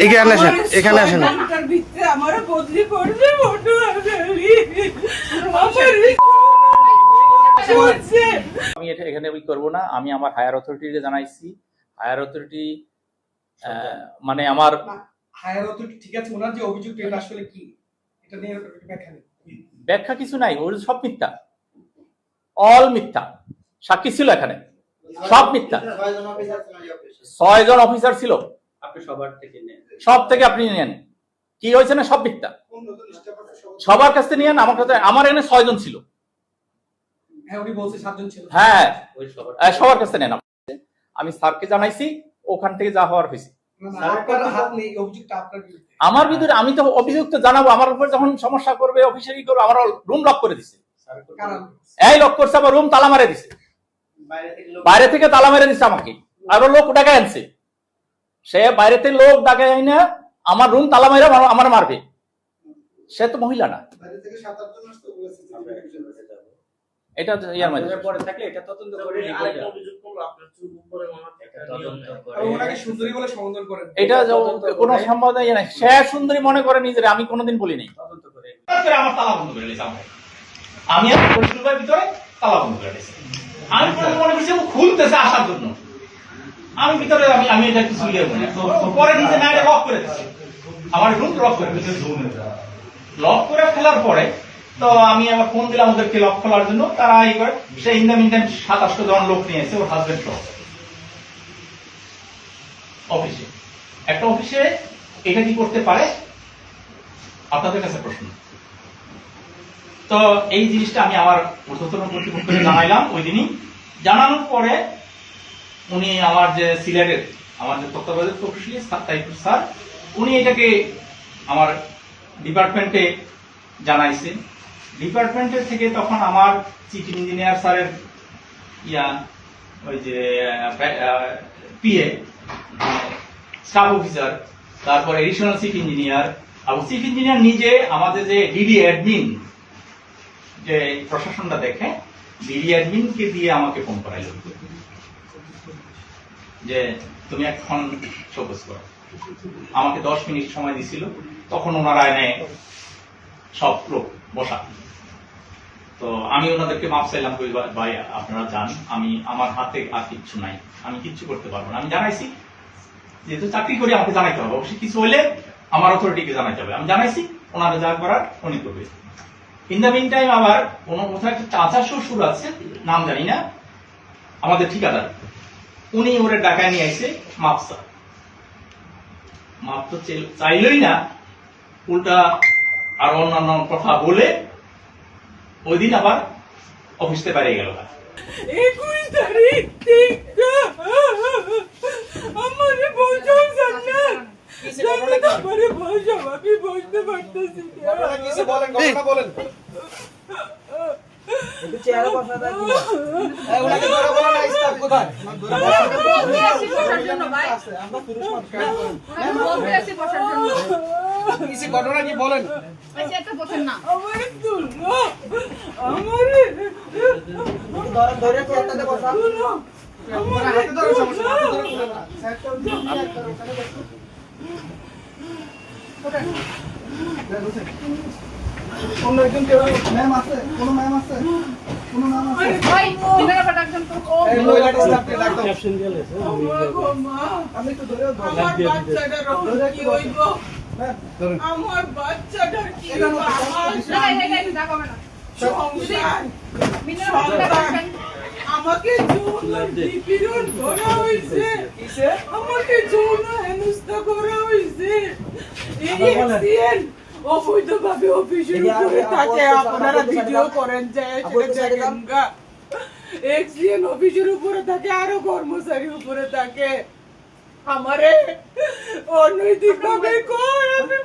এখানে আসেন, এখানে আসেন। আমি এখানে করবো না। আমি আমার হায়ার অথরিটিকে জানাইছি। হায়ার অথরিটি মানে আমার হায়ার অথরিটি ঠিক আছে, ওনার যে অভিযোগটা এটা আসলে কি, এটা নিয়ে ব্যাখ্যা নেই। ব্যাখ্যা কিছু নাই, ওর সব মিথ্যা, অল মিথ্যা। সাক্ষী ছিল এখানে, সব মিথ্যা। 6 জন অফিসার ছিল, আপনি সবার থেকে নেন, সব থেকে আপনি নেন। কি হয়েছে না, সব মিথ্যা। সবার কাছ থেকে নিয়েন, আমার কাছে, আমার এখানে 6 জন ছিল। হ্যাঁ, উনি বলছে 7 জন ছিল। হ্যাঁ, ওই সবার কাছে নেন। আমি স্যারকে জানাইছি, ওখান থেকে যা হওয়ার হয়েছে। আপনার হাত নেই, অভিযোগটা আপনার বিরুদ্ধে। আমার ভিতরে, আমি তো অভিযুক্ত জানাবো, আমার উপর যখন সমস্যা করবে, অফিসারি করবে, আমার রুম লক করে দিছে। এই লক করছে, আবার রুম তালা মারে দিছে, বাইরে থেকে তালা মেরে দিছে আমাকে, আরো লোক ডাকায় আনছে। সে বাইরে থেকে লোক ডাকায় আইনা আমার রুম তালা মেরে আমার মারবে। সে তো মহিলা না। এটা ইয়ার মধ্যে পরে থাকলে এটা তদন্ত করে ওনাকে সুন্দরী বলে সম্বোধন করেন। এটা কোনো সম্ভাবনা নাই। সে সুন্দরী মনে করে নিজের, আমি কোনোদিন বলি নাই। তদন্ত করে আমার তালা বন্ধ করে দিয়েছে আমাকে। আমি আর পরিষেবার ভিতরে তালা বন্ধ করে দিয়েছি। আমি মনে করছি ও খুলতেছে আসার জন্য। আমি ভিতরে, আমি এটা কিছু ইয়ে করি না। তো পরে নিজে না লক করে দিচ্ছে, আমার রুম লক করে দিচ্ছে। লক করে ফেলার পরে তো আমি আবার ফোন দিলাম ওদেরকে লক খোলার জন্য। তারা এই করে, সে ইন দ্য মিন টাইম 27 জন লোক নিয়ে এসে, ওর হাজবেন্ড সহ অফিসে। একটা অফিসে এটা কি করতে পারে, আপনাদের কাছে প্রশ্ন। তো এই জিনিসটা আমি আমার ঊর্ধ্বতন কর্তৃপক্ষকে জানাইলাম ওই দিনই। জানানোর পরে উনি আমার যে সিলেটের, আমার যে তত্ত্বাবধায়ক প্রকৌশলী তাইফুর স্যার, উনি এটাকে আমার ডিপার্টমেন্টে জানাইছেন। ডিপার্টমেন্টের থেকে তখন আমার চিফ ইঞ্জিনিয়ার স্যারের ওই যে পিএ, স্টাফ অফিসার, তারপর এডিশনাল চিফ ইঞ্জিনিয়ার, এবং চিফ ইঞ্জিনিয়ার নিজে আমাদের যে ডিডি অ্যাডমিন, যে প্রশাসনটা দেখে, ডিডি অ্যাডমিনকে দিয়ে আমাকে ফোন করাইল যে তুমি এখন শোকজ করো। আমাকে 10 মিনিট সময় দিছিল। তখন ওনারা এনে সব লোক বসা। তো আমি ওনাদেরকে মাপ চাইলাম, ভাই আপনারা যান, আমি আমার হাতে আর কিচ্ছু নাই, আমি কিচ্ছু করতে পারবো না। আমি জানাইছি, যেহেতু চাকরি করি আমাকে জানাইতে হবে, অবশ্যই কিছু হইলে আমার অথরিটিকে জানাইতে হবে। আমি জানাইছি, ওনারা যা করার উনি করবে। ইন দ্য মিন টাইম আবার কোথাও একটা চাচা শ্বশুর আছে, নাম জানি না, আমাদের ঠিকাদার, উনি ওরে ডাকায় নিয়ে আসছে মাপসা। মাপ তো চাইলই না, উল্টা আর অন্যান্য কথা বলে ওই দিন আবার অফিসে বাইরে গেল। 21 তারিখ থেকে আমারে বলছেন জান্নাত, জান্নাত আমারে বলছো, আমি বুঝতে পারতেছি না। কিছু বলেন, ঘটনা বলেন। একটু চেহারা কথা দাও। এই ওনাকে ধরে বলেন না, স্টাফ কোথায়? বলতে আসি বসার জন্য ভাই, আমরা পুরুষ মানুষ কাজ করেন। বলতে আসি বসার জন্য। কিছু ঘটনা কি বলেন? আচ্ছা একটা বসেন না। আমারে তুলো, আমারে ধরে চেহারাতে বসা। আপনার হাতে ধরে সমস্যা, হাতে ধরে বলেন না। সাইডটা দিয়ে একটা ওখানে বসুন। ওঠেন। বসেন। অন্য একজন কেউ ম্যাম আছে? কোনো ম্যাম আছে? কোনো ম্যাম আছে? ভাই দিনের পর একজন তো এই মহিলাটা স্টাফকে ডাকো। মা, আমি একটু ধরে ধরো। আমার বাচ্চাটার কি হইব? ম্যাম, ধরুন। আমার বাচ্চাটার কি এটা হইব? না, আমার সংসার, সংসার। আমাকে যৌন নিপীড়ন করা হয়েছে, কিসে? আমাকে যৌন হেনস্থা করা হয়েছে। এই এক্সিডেন্ট অবৈধভাবে অফিসের উপরে থাকে, আপনারা ভিডিও করেন যায় সেটা দেখেন গা। এক্সিডেন্ট অফিসের উপরে থাকে, আরো কর্মচারীর উপরে থাকে। আমারে অনৈতিক ভাবে কয়, আমি